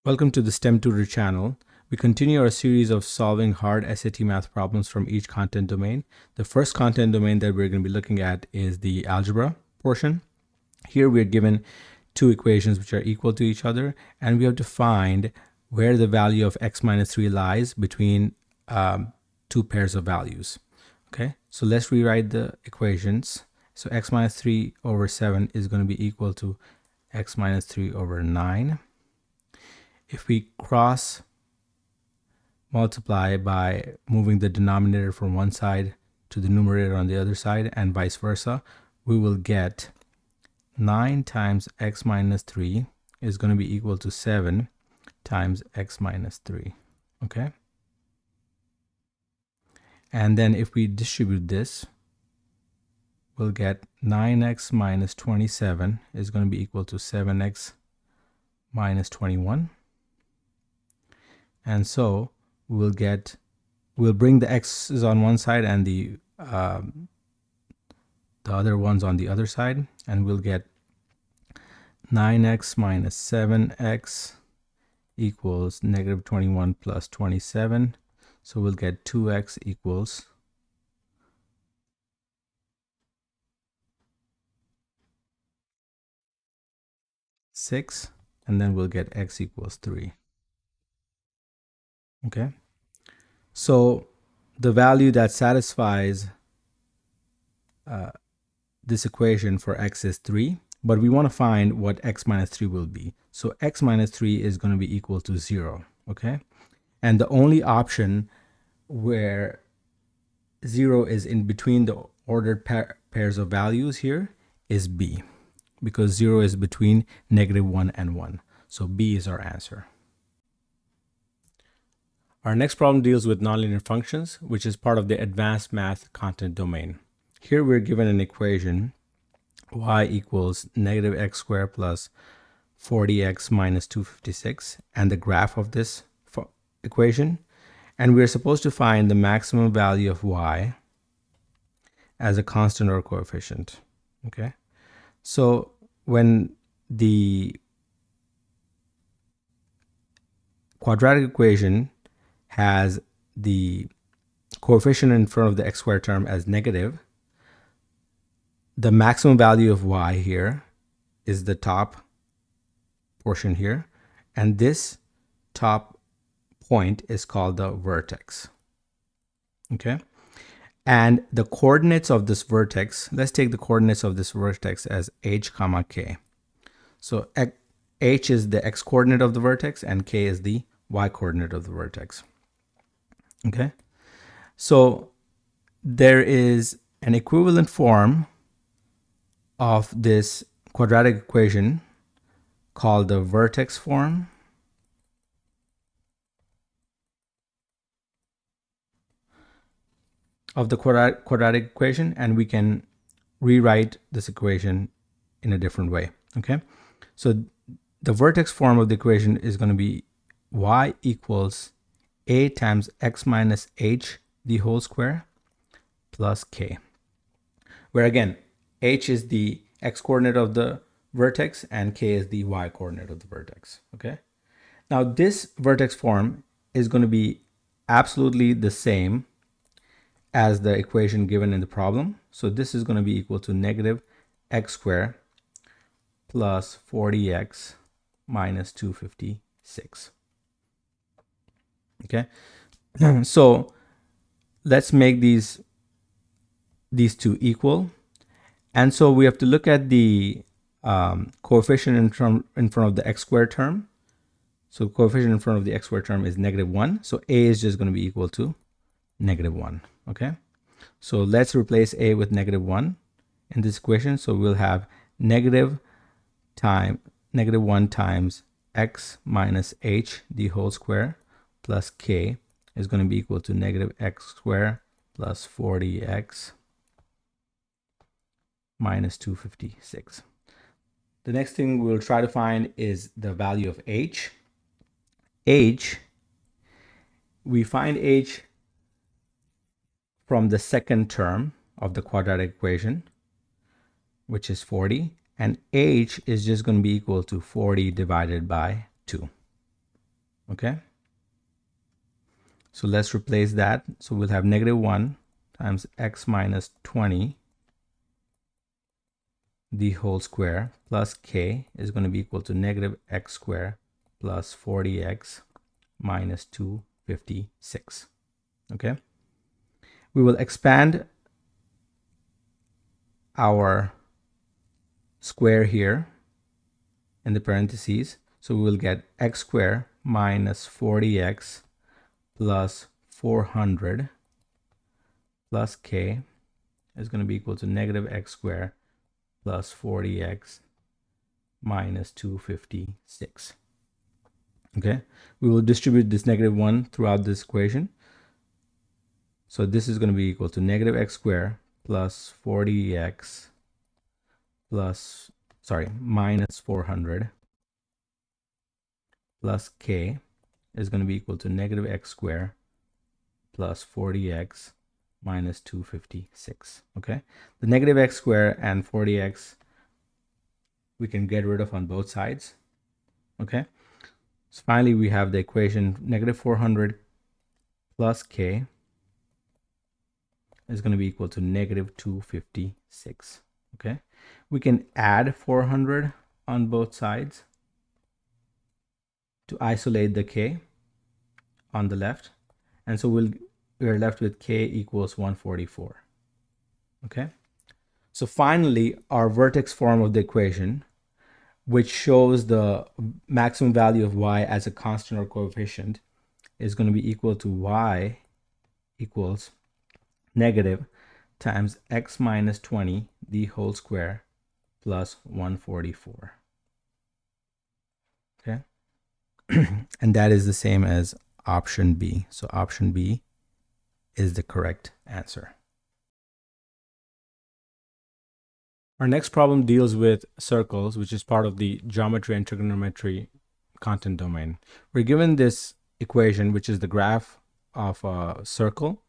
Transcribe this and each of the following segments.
Welcome to the STEM Tutor channel. We continue our series of solving hard SAT math problems from each content domain. The first content domain that we're going to be looking at is the algebra portion. Here we're given two equations which are equal to each other, and we have to find where the value of x minus 3 lies between two pairs of values. Okay, so let's rewrite the equations. So x minus 3 over 7 is going to be equal to x minus 3 over 9. If we cross multiply by moving the denominator from one side to the numerator on the other side and vice versa, we will get 9 times x minus 3 is going to be equal to 7 times x minus 3. Okay? And then if we distribute this, we'll get 9x minus 27 is going to be equal to 7x minus 21. And so we'll bring the x's on one side and the other ones on the other side, and we'll get 9x minus 7x equals negative 21 plus 27. So we'll get 2x equals 6, and then we'll get x equals 3. Okay, so the value that satisfies this equation for x is 3, but we want to find what x minus 3 will be. So x minus 3 is going to be equal to 0. Okay, and the only option where 0 is in between the ordered pairs of values here is B, because 0 is between negative 1 and 1. So B is our answer. Our next problem deals with nonlinear functions, which is part of the advanced math content domain. Here we're given an equation, y equals negative x squared plus 40x minus 256, and the graph of this equation. And we're supposed to find the maximum value of y as a constant or coefficient. Okay, so when the quadratic equation has the coefficient in front of the x squared term as negative, the maximum value of y here is the top portion here, and this top point is called the vertex. Okay, and the coordinates of this vertex, let's take the coordinates of this vertex as h comma k. So h is the x coordinate of the vertex and k is the y coordinate of the vertex. Okay, so there is an equivalent form of this quadratic equation called the vertex form of the quadratic equation, and we can rewrite this equation in a different way. Okay, so the vertex form of the equation is going to be y equals a times x minus h the whole square plus k, where again h is the x coordinate of the vertex and k is the y coordinate of the vertex. Okay, now this vertex form is going to be absolutely the same as the equation given in the problem. So this is going to be equal to negative x squared plus 40x minus 256. Okay, so let's make these two equal, and so we have to look at the coefficient in front of the x squared term. So coefficient in front of the x squared term is negative 1, so a is just going to be equal to negative 1. Okay, so let's replace a with negative 1 in this equation. So we'll have negative 1 times x minus h the whole square plus k is going to be equal to negative x squared plus 40x minus 256. The next thing we'll try to find is the value of h. We find h from the second term of the quadratic equation, which is 40, and h is just going to be equal to 40 divided by 2. Okay, so let's replace that. So we'll have -1 times x minus 20 the whole square plus k is going to be equal to -x squared plus 40x minus 256. Okay, we will expand our square here in the parentheses. So we will get x squared minus 40x plus 400 plus k is going to be equal to -x squared plus 40x minus 256. Okay, we will distribute this -1 throughout this equation. So this is going to be equal to -x squared plus 40x minus 400 plus k is going to be equal to -x squared plus 40x minus 256. Okay, the -x squared and 40x we can get rid of on both sides. Okay, so finally we have the equation -400 plus k is going to be equal to -256. Okay, we can add 400 on both sides to isolate the k on the left, and so we're left with k equals 144. Okay, so finally our vertex form of the equation, which shows the maximum value of y as a constant or coefficient, is going to be equal to y equals negative times x minus 20 the whole square plus 144. Okay, and that is the same as option B. So option B is the correct answer. Our next problem deals with circles, which is part of the geometry and trigonometry content domain. We're given this equation, which is the graph of a circle,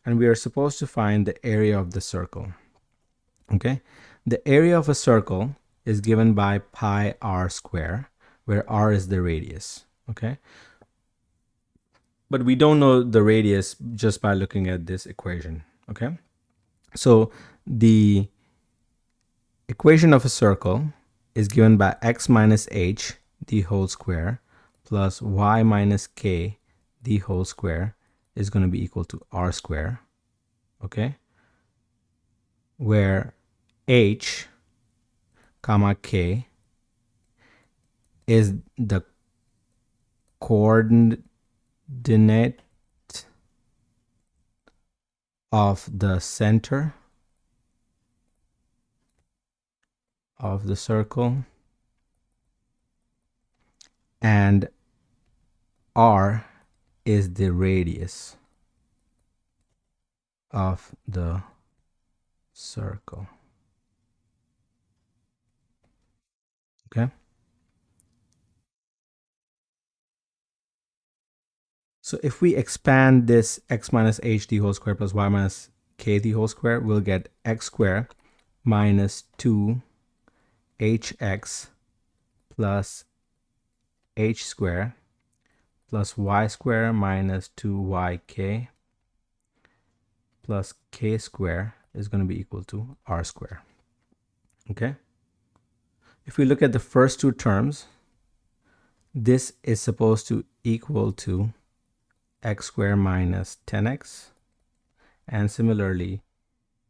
and we are supposed to find the area of the circle. Okay, the area of a circle is given by pi r square, where r is the radius. Okay, but we don't know the radius just by looking at this equation. Okay, so the equation of a circle is given by x minus h the whole square plus y minus k the whole square is going to be equal to r square. Okay, where h comma k is the coordinate of the center of the circle, and r is the radius of the circle. Okay, so if we expand this x minus h the whole square plus y minus k the whole square, we'll get x squared minus 2hx plus h squared plus y squared minus 2yk plus k squared is going to be equal to r squared. Okay, if we look at the first two terms, this is supposed to equal to x squared minus 10x, and similarly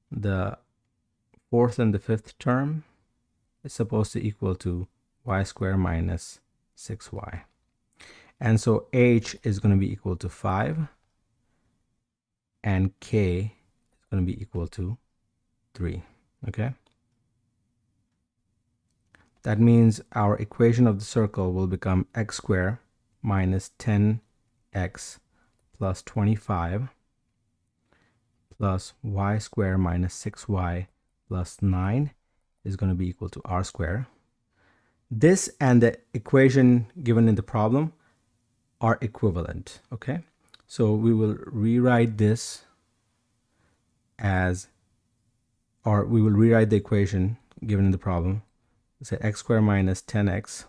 the fourth and the fifth term is supposed to equal to y squared minus 6y, and so h is going to be equal to 5 and k is going to be equal to 3. Okay, that means our equation of the circle will become x squared minus 10x plus 25 plus y squared minus 6y plus 9 is going to be equal to r squared. This and the equation given in the problem are equivalent. Okay, so we will rewrite this as, or we will rewrite the equation given in the problem. Say x squared minus 10x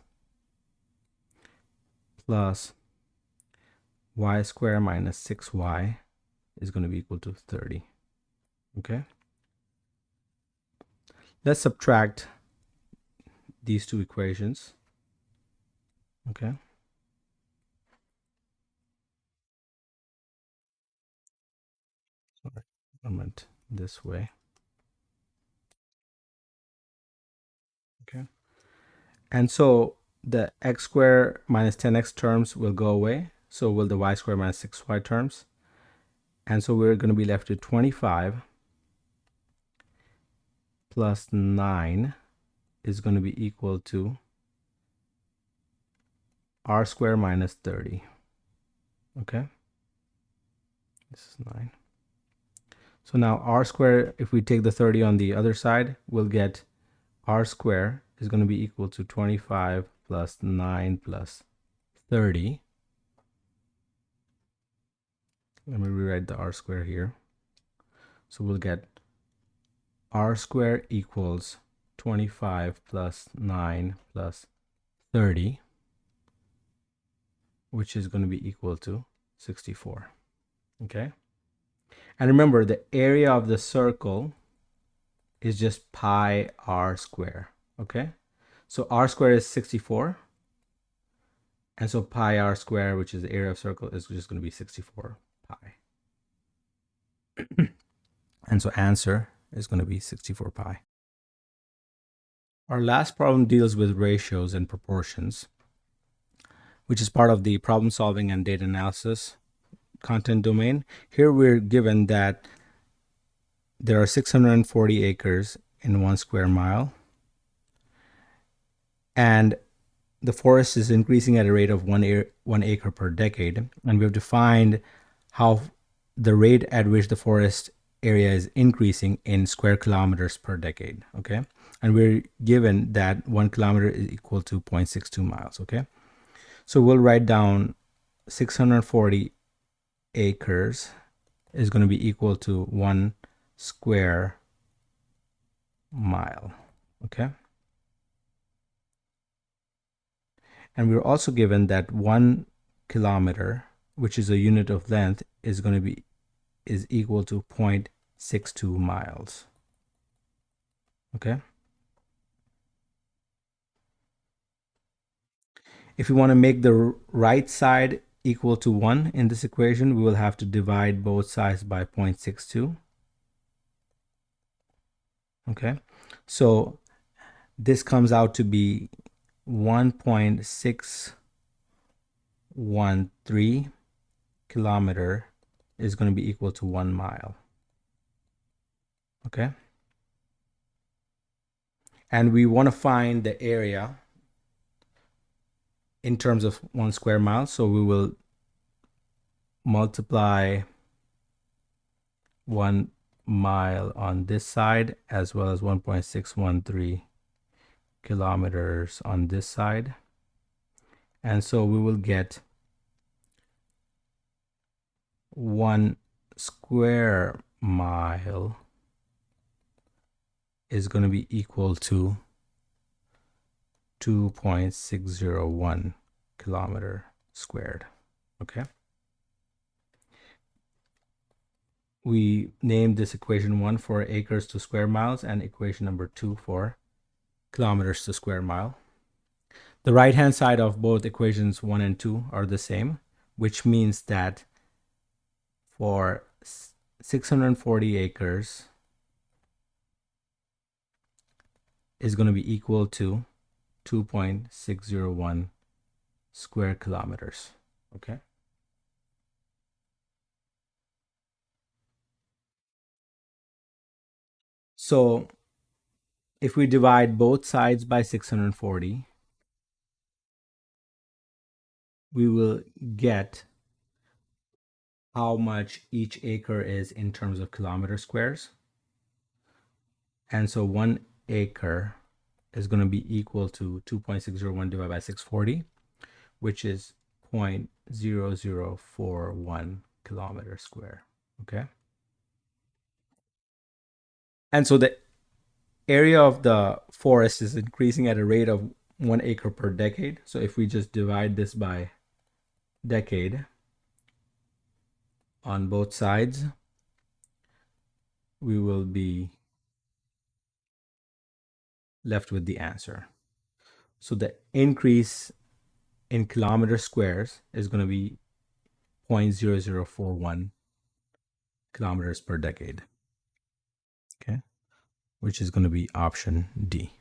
plus y squared minus 6y is going to be equal to 30. Okay. Let's subtract these two equations. Okay. Sorry, I meant this way. Okay. And so the x squared minus 10x terms will go away. So will the y squared minus 6y terms. And so we're going to be left with 25 plus 9 is going to be equal to r squared minus 30. Okay. This is 9. So now r squared, if we take the 30 on the other side, we'll get r squared is going to be equal to 25 plus 9 plus 30. Let me rewrite the r squared here. So we'll get r squared equals 25 plus 9 plus 30, which is going to be equal to 64. Okay. And remember, the area of the circle is just pi r squared. Okay. So r squared is 64. And so pi r squared, which is the area of circle, is just going to be 64 pi. And so answer is going to be 64 pi. Our last problem deals with ratios and proportions, which is part of the problem solving and data analysis content domain. Here we're given that there are 640 acres in 1 square mile, and the forest is increasing at a rate of 1 acre per decade, and we have to find how the rate at which the forest area is increasing in square kilometers per decade. Okay, and we're given that 1 kilometer is equal to 0.62 miles. Okay, so we'll write down 640 acres is going to be equal to 1 square mile. Okay, and we're also given that 1 kilometer, which is a unit of length, is equal to 0.62 miles. Okay. If we want to make the right side equal to 1 in this equation, we will have to divide both sides by 0.62. Okay. So this comes out to be 1.613 kilometer is going to be equal to 1 mile. Okay. And we want to find the area in terms of 1 square mile. So we will multiply 1 mile on this side as well as 1.613 kilometers on this side. And so we will get 1 square mile is going to be equal to 2.601 kilometer squared. Okay. We named this equation 1 for acres to square miles and equation number 2 for kilometers to square mile. The right hand side of both equations 1 and 2 are the same, which means that for 640 acres is going to be equal to 2.601 square kilometers. Okay. So if we divide both sides by 640, we will get how much each acre is in terms of kilometer squares. And so 1 acre is going to be equal to 2.601 divided by 640, which is 0.0041 kilometer square. Okay. And so the area of the forest is increasing at a rate of 1 acre per decade. So if we just divide this by decade, on both sides, we will be left with the answer. So the increase in kilometer squares is going to be 0.0041 kilometers per decade, okay, which is going to be option D.